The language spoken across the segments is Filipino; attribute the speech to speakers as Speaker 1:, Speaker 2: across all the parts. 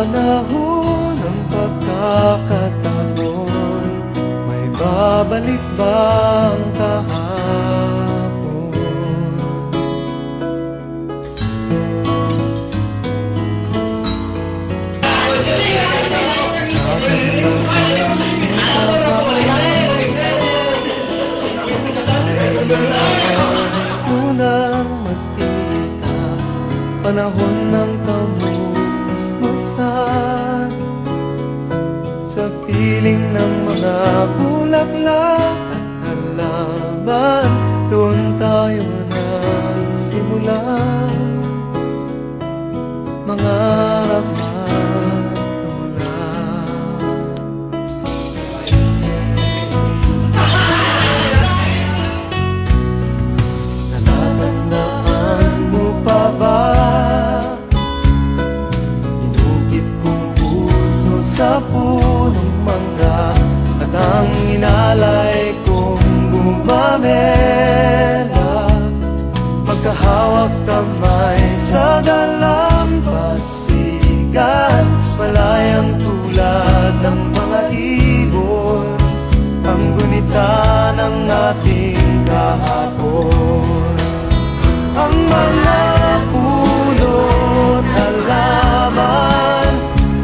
Speaker 1: panahon ng pagkakataon, may babalik ba ang kahapon? Unang magkita, panahon ng kamusmusan, sa piling ng mga bulaklak at halaman, doon tayo nagsimula mangarap magtulak. Natatandaan mo pa ba? Inukit kong puso sa punong mangga, at ang inalay kong gumamela, magkahawak kamay sa dalampasigan, malayang tulad ng mga ibon, ang gunita ng ating kahapon. Ang mga puno't halaman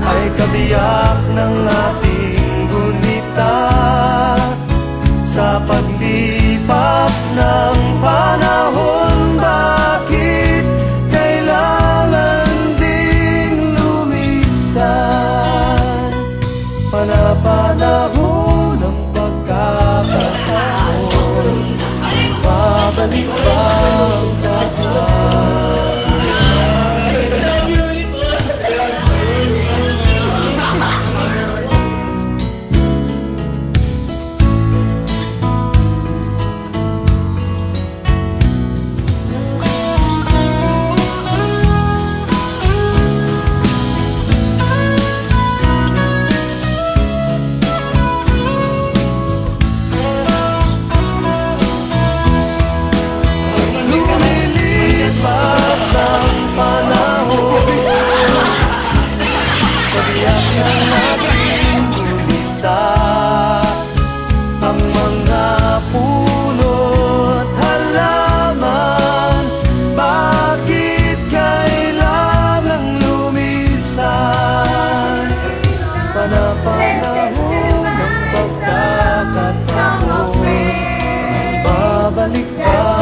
Speaker 1: ay kabiyak ng ating gunita, sa paglipas ng panahon, bakit kailangan ding lumisan? Panapanahon ng pagkakataon, babalik ba ang kahapon? Panapanahon ng pagkakataon, may babalik ba